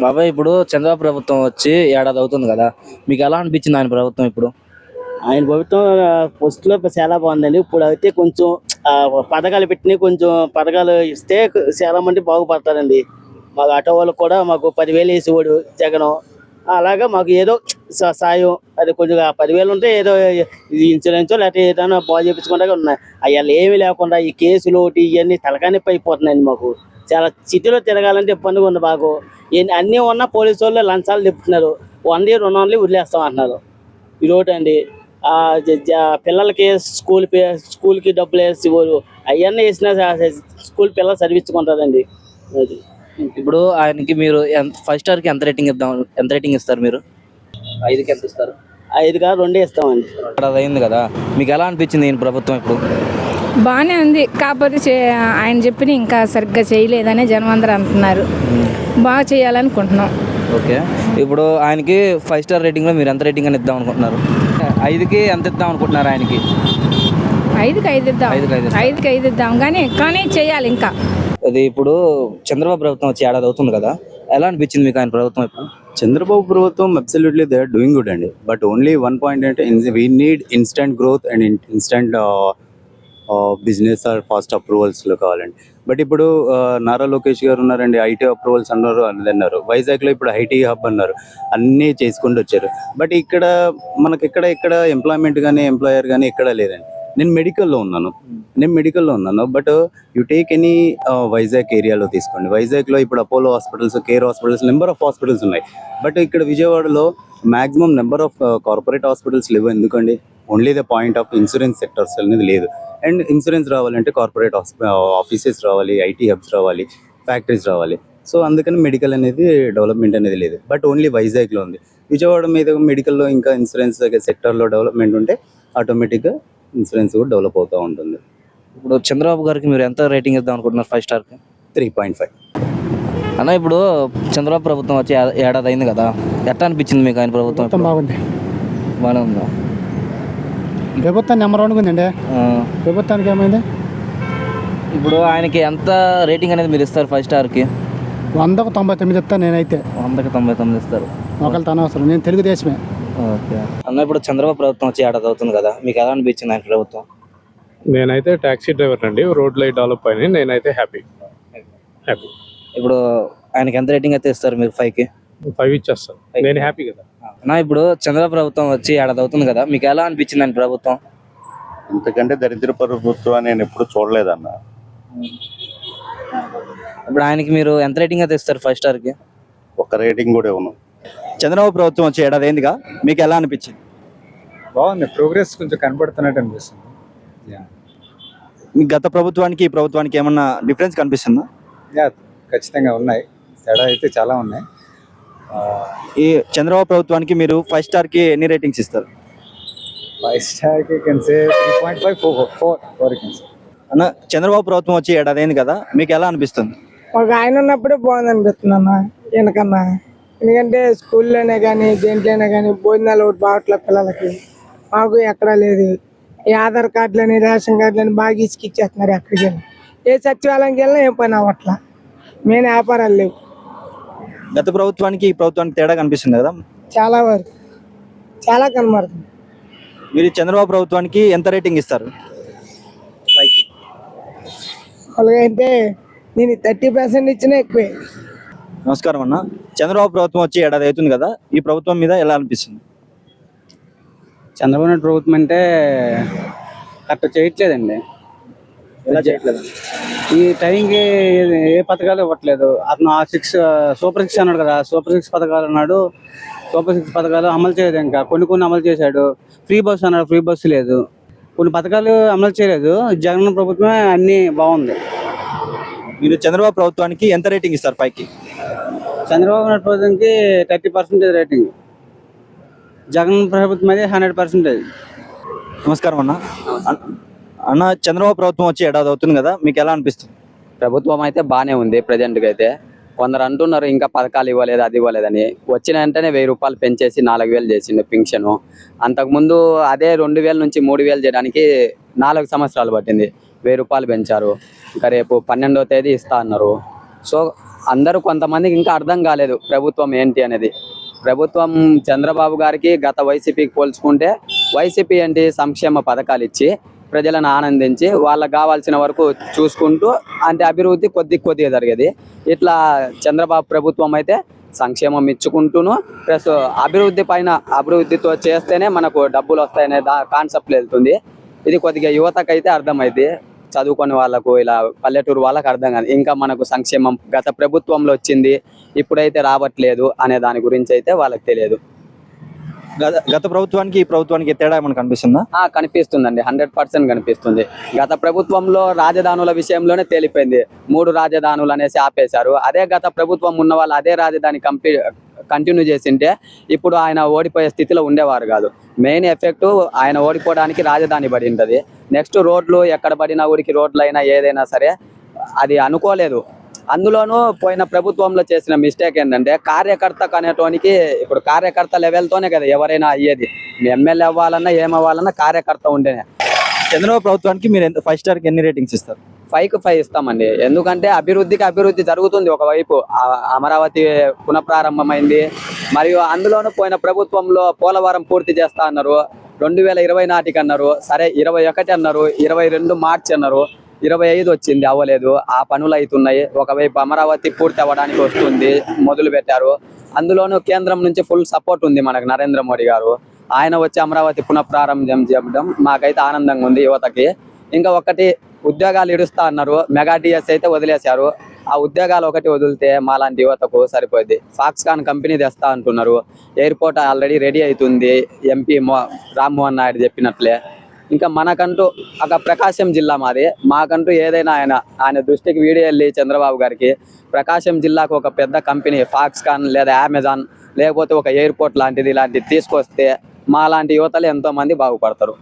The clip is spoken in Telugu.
బాబాయ్ ఇప్పుడు చంద్రబాబు ప్రభుత్వం వచ్చి ఏడాది అవుతుంది కదా, మీకు ఎలా అనిపించింది ఆయన ప్రభుత్వం ఇప్పుడు? ఆయన ప్రభుత్వం ఫస్ట్ లో చాలా బాగుందండి. ఇప్పుడు అయితే కొంచెం పథకాలు పెట్టినాయి, కొంచెం పథకాలు ఇస్తే చాలా మంది బాగుపడతారండి. మాకు ఆటో వాళ్ళకి కూడా మాకు 10,000 వేసేవాడు జగన్. అలాగా మాకు ఏదో సాయం, అది కొంచెం 10,000 ఉంటే ఏదో ఇన్సూరెన్స్ లేకపోతే ఏదైనా బాగు చేయించుకుంటా ఉన్నాయి. అయ్యాలు ఏమీ లేకుండా ఈ కేసులు ఇవన్నీ తలకానిప్పి అయిపోతున్నాయండి. మాకు చాలా సిటీలో తిరగాలంటే ఇబ్బందిగా ఉంది. మాకు అన్నీ ఉన్నా పోలీసు వాళ్ళు లంచాలు తిప్పుతున్నారు. 100 200 వదిలేస్తాం అంటున్నారు. ఇదొకటి అండి. పిల్లలకి స్కూల్కి డబ్బులు వేసి అవన్నీ వేసినా స్కూల్ పిల్లలు చదివించుకుంటారండి. అది ఇప్పుడు ఆయనకి మీరు 5 స్టార్కి ఎంత రేటింగ్ ఇస్తారు మీరు? 5కి ఎంత ఇస్తారు? 5 కాదు 2 ఇస్తామండి. ఏడాది అయింది కదా, మీకు ఎలా అనిపించింది ఈయన ప్రభుత్వం ఇప్పుడు? బాగానే ఉంది, కాకపోతే ఆయన చెప్పిన ఇంకా సరిగ్గా చేయలేదని జనం అందరూ అంటున్నారు. బాగా చేయాలనుకుంటున్నాం. ఓకే, ఇప్పుడు ఆయనకి 5 స్టార్ రేటింగ్లో మీరు ఎంత రేటింగ్ అని ఇద్దాం అనుకుంటున్నారు? 5కి ఎంత ఇద్దాం అనుకుంటున్నారు ఆయనకి? 5కి 5 ఇద్దాం. 5కి 5 ఇద్దాం, కానీ చేయాలి ఇంకా. అది ఇప్పుడు చంద్రబాబు ప్రభుత్వం వచ్చి ఏడాది అవుతుంది కదా, ఎలా అనిపించింది మీకు ఆయన ప్రభుత్వం ఇప్పుడు? చంద్రబాబు ప్రభుత్వం absolutely they are doing good అండి. బట్ ఓన్లీ వన్ పాయింట్ అంటే we need instant growth and instant business are fast అప్రూవల్స్లో కావాలండి. బట్ ఇప్పుడు నారా లోకేష్ గారు ఉన్నారండి, ఐటీ అప్రూవల్స్ అన్నారు. వైజాగ్లో ఇప్పుడు ఐటీ హబ్ అన్నారు, అన్నీ చేసుకుంటూ వచ్చారు. బట్ ఇక్కడ ఎంప్లాయ్మెంట్ కానీ ఎంప్లాయర్ కానీ ఎక్కడ లేదండి. నేను మెడికల్లో ఉన్నాను. But you take any Vizag ఏరియాలో తీసుకోండి. వైజాగ్లో ఇప్పుడు Apollo hospitals, care hospitals, number of hospitals ఉన్నాయి. బట్ ఇక్కడ విజయవాడలో maximum number of corporate hospitals లేవు. ఎందుకండి? Only the point of insurance sectors అనేది లేదు. అండ్ ఇన్సూరెన్స్ రావాలంటే కార్పొరేట్ ఆఫీసెస్ రావాలి, ఐటీ హబ్స్ రావాలి, ఫ్యాక్టరీస్ రావాలి. సో అందుకని మెడికల్ అనేది డెవలప్మెంట్ అనేది లేదు. బట్ ఓన్లీ వైజాగ్లో ఉంది. విజయవాడ మీద మెడికల్లో ఇంకా ఇన్సూరెన్స్ సెక్టర్లో డెవలప్మెంట్ ఉంటే ఆటోమేటిక్గా ఇన్సూరెన్స్ కూడా డెవలప్ అవుతూ ఉంటుంది. ఇప్పుడు చంద్రబాబు గారికి మీరు ఎంత రేటింగ్ ఇద్దాం అనుకుంటున్నారు 5 స్టార్కి? 3.5. అన్న, ఇప్పుడు చంద్రబాబు ప్రభుత్వం వచ్చి ఏడాది అయింది కదా, ఎట్లా అనిపించింది మీకు ఆయన ప్రభుత్వం? బాగుంది, బాగానే ఉందా? ప్రభుత్వం నెంబర్ 1 ఉందండి. ప్రభుత్వానికి ఏమైంది? ఇప్పుడు ఆయనకి ఎంత రేటింగ్ అనేది మీరు ఇస్తారు 5 స్టార్కి? 100కు 99 ఇస్తాను నేనైతే. 100కి 99 ఇస్తారు. ఒకళ్ళతో అనవసరం, నేను తెలుగుదేశమే. ఓకే అన్న, ఇప్పుడు చంద్రబాబు ప్రభుత్వం వచ్చి ఏడాది అవుతుంది కదా, మీకు ఎలా అనిపించింది ఆయన ప్రభుత్వం? నేనైతే ట్యాక్సీ డ్రైవర్ అండి. రోడ్లు డెవలప్ అయినాయి, నేనైతే హ్యాపీ. ఇప్పుడు ఆయనకి ఎంత రేటింగ్ అయితే ఇస్తారు మీరు? 5కి 5 ఇచ్చేస్తాను, నేను హ్యాపీ కదా. అన్న, ఇప్పుడు చంద్రబాబు ప్రభుత్వం వచ్చి ఏడాది అవుతుంది కదా, మీకు ఎలా అనిపించింది ఆయన ప్రభుత్వం? ఇంతకంటే దరిద్ర ప్రభుత్వం నేను ఎప్పుడు చూడలేదన్న. ఇప్పుడు ఆయనకి మీరు ఎంత రేటింగ్ అయితే ఇస్తారు 5 స్టార్కి? ఒక రేటింగ్ కూడా ఇవ్వను. చంద్రబాబు ప్రభుత్వం వచ్చి ఏడాది అయిందిగా, మీకు ఎలా అనిపించింది? బాగుంది, ప్రోగ్రెస్ కొంచెం కనపడుతున్నట్టు అనిపిస్తుంది. మీకు గత ప్రభుత్వానికి ఈ ప్రభుత్వానికి ఏమన్నా డిఫరెన్స్ కనిపిస్తుందా? ఖచ్చితంగా ఉన్నాయి, తేడా అయితే చాలా ఉన్నాయి. ఈ చంద్రబాబు ప్రభుత్వానికి మీరు 5 స్టార్కి ఎన్ని రేటింగ్స్ ఇస్తారు? 5 స్టార్కి కెన్సే 3.5 4 అన్న, చంద్రబాబు ప్రభుత్వం వచ్చి ఏడాది అయింది కదా, మీకు ఎలా అనిపిస్తుంది? ఒక ఆయన ఉన్నప్పుడే బాగుంది అనిపిస్తుంది అన్న, ఈయనకన్నా. ఎందుకంటే స్కూల్లోనే కానీ దేంట్లోనే కానీ భోజనాలు ఒకటి బాగట్ల పిల్లలకి. మాకు ఎక్కడా లేదు. ఈ ఆధార్ కార్డులని రేషన్ కార్డులని బాగా ఇసుకిచ్చేస్తున్నారు. ఎక్కడికి వెళ్ళి ఏ సచివాలయంకి వెళ్ళినా ఏం పని అవ్వట్లా. మెయిన్ వ్యాపారాలు లేవు. గత ప్రభుత్వానికి ఈ ప్రభుత్వానికి తేడా కనిపిస్తుంది కదా? చాలా వరకు చాలా కనబడుతుంది. మీరు చంద్రబాబు ప్రభుత్వానికి ఎంత రేటింగ్ ఇస్తారు? అలాగైతే నేను 30% ఇచ్చినా ఎక్కువే. నమస్కారం అన్న, చంద్రబాబు ప్రభుత్వం వచ్చి ఏడాది అవుతుంది కదా, ఈ ప్రభుత్వం మీద ఎలా అనిపిస్తుంది? చంద్రబాబు నాయుడు ప్రభుత్వం అంటే కరెక్ట్ చేయట్లేదండి. ఎలా చేయట్లేదు? ఈ టైంకి ఏ పథకాలు ఇవ్వట్లేదు. అతను సూపర్ 6 అన్నాడు కదా, సూపర్ 6 పథకాలు అన్నాడు. సూపర్ 6 పథకాలు అమలు చేయలేదు. ఇంకా కొన్ని అమలు చేశాడు. ఫ్రీ బస్సు అన్నాడు, ఫ్రీ బస్సు లేదు. కొన్ని పథకాలు అమలు చేయలేదు. జగన్ ప్రభుత్వమే అన్నీ బాగుంది. మీరు చంద్రబాబు ప్రభుత్వానికి ఎంత రేటింగ్ ఇస్తారు 5కి? చంద్రబాబు నాయుడు ప్రభుత్వానికి 30% రేటింగ్. జగన్ ప్రభుత్వం అయితే 100%. నమస్కారం అన్న. అన్న, చంద్రబాబు ప్రభుత్వం వచ్చి ఏడాది అవుతుంది కదా, మీకు ఎలా అనిపిస్తుంది? ప్రభుత్వం అయితే బాగానే ఉంది ప్రజెంట్గా అయితే. కొందరు అంటున్నారు ఇంకా పథకాలు ఇవ్వలేదు, అది ఇవ్వలేదని. వచ్చిన వెంటనే 1000 రూపాయలు పెంచేసి 4000 చేసిండు పింఛను. అంతకుముందు అదే 2000 నుంచి 3000 చేయడానికి 4 సంవత్సరాలు పట్టింది. 1000 రూపాయలు పెంచారు. ఇంకా రేపు 12వ తేదీ ఇస్తా అన్నారు. సో అందరూ కొంతమందికి ఇంకా అర్థం కాలేదు ప్రభుత్వం ఏంటి అనేది. ప్రభుత్వం చంద్రబాబు గారికి గత వైసీపీకి పోల్చుకుంటే వైసీపీ ఏంటి సంక్షేమ పథకాలు ఇచ్చి ప్రజలను ఆనందించి వాళ్ళకి కావాల్సిన వరకు చూసుకుంటూ అంటే అభివృద్ధి కొద్దిగా జరిగేది. ఇట్లా చంద్రబాబు ప్రభుత్వం అయితే సంక్షేమం ఇచ్చుకుంటూను ప్లస్ అభివృద్ధితో చేస్తేనే మనకు డబ్బులు వస్తాయనే కాన్సెప్ట్ వెళ్తుంది. ఇది కొద్దిగా యువతకైతే అర్థమైంది, చదువుకునే వాళ్ళకు ఇలా పల్లెటూరు వాళ్ళకి అర్థం కాదు. ఇంకా మనకు సంక్షేమం గత ప్రభుత్వంలో వచ్చింది ఇప్పుడైతే రావట్లేదు అనే దాని గురించి అయితే వాళ్ళకి తెలియదు. గత ప్రభుత్వానికి ఈ ప్రభుత్వానికి తేడా ఏమైనా కనిపిస్తుందా? కనిపిస్తుందండి, 100% కనిపిస్తుంది. గత ప్రభుత్వంలో రాజధానుల విషయంలోనే తేలిపోయింది, 3 రాజధానులు అనేసి ఆపేశారు. అదే గత ప్రభుత్వం ఉన్న వాళ్ళు అదే రాజధాని కంటిన్యూ చేసింటే ఇప్పుడు ఆయన ఓడిపోయే స్థితిలో ఉండేవారు కాదు. మెయిన్ ఎఫెక్ట్ ఆయన ఓడిపోవడానికి రాజధాని పడి ఉంటుంది. నెక్స్ట్ రోడ్లు ఎక్కడ పడినా ఊరికి రోడ్లు అయినా ఏదైనా సరే అది అనుకోలేదు. అందులోనూ పోయిన ప్రభుత్వంలో చేసిన మిస్టేక్ ఏంటంటే కార్యకర్త అనేటోనికి ఇప్పుడు కార్యకర్త లెవెల్తోనే కదా ఎవరైనా అయ్యేది. ఎమ్మెల్యే అవ్వాలన్నా ఏమవ్వాలన్నా కార్యకర్త ఉంటేనే. చంద్రబాబు ప్రభుత్వానికి మీరు 5 స్టార్కి ఎన్ని రేటింగ్స్ ఇస్తారు? 5కి 5 ఇస్తామండి. ఎందుకంటే అభివృద్ధి జరుగుతుంది. ఒకవైపు అమరావతి పునఃప్రారంభమైంది, మరియు అందులోనూ పోయిన ప్రభుత్వంలో పోలవరం పూర్తి చేస్తా అన్నారు, 2020 నాటికి అన్నారు. సరే 21 అన్నారు, 22 మార్చి అన్నారు, 25 వచ్చింది, అవ్వలేదు. ఆ పనులు అవుతున్నాయి. ఒకవైపు అమరావతి పూర్తి అవ్వడానికి వస్తుంది, మొదలు పెట్టారు. అందులోనూ కేంద్రం నుంచి ఫుల్ సపోర్ట్ ఉంది మనకు, నరేంద్ర మోడీ గారు. ఆయన వచ్చి అమరావతి పునఃప్రారంభం చేయడం మాకైతే ఆనందంగా ఉంది యువతకి. ఇంకా ఒకటి ఉద్యోగాలు ఇడుస్తా అన్నారు, మెగా డిఎస్ అయితే వదిలేశారు. ఆ ఉద్యోగాలు ఒకటి వదిలితే మాలాంటి యువతకు సరిపోద్ది. ఫాక్స్కాన్ కంపెనీ తెస్తా అంటున్నారు, ఎయిర్పోర్ట్ ఆల్రెడీ రెడీ అవుతుంది ఎంపీ రామ్మోహన్ నాయుడు చెప్పినట్లే. ఇంకా మనకంటూ ఒక ప్రకాశం జిల్లా మాది, మాకంటూ ఏదైనా ఆయన దృష్టికి వీడియో వెళ్ళి చంద్రబాబు గారికి ప్రకాశం జిల్లాకు ఒక పెద్ద కంపెనీ ఫాక్స్కాన్ లేదా అమెజాన్ లేకపోతే ఒక ఎయిర్పోర్ట్ లాంటిది తీసుకొస్తే మాలాంటి యువతలు ఎంతోమంది బాగుపడతారు.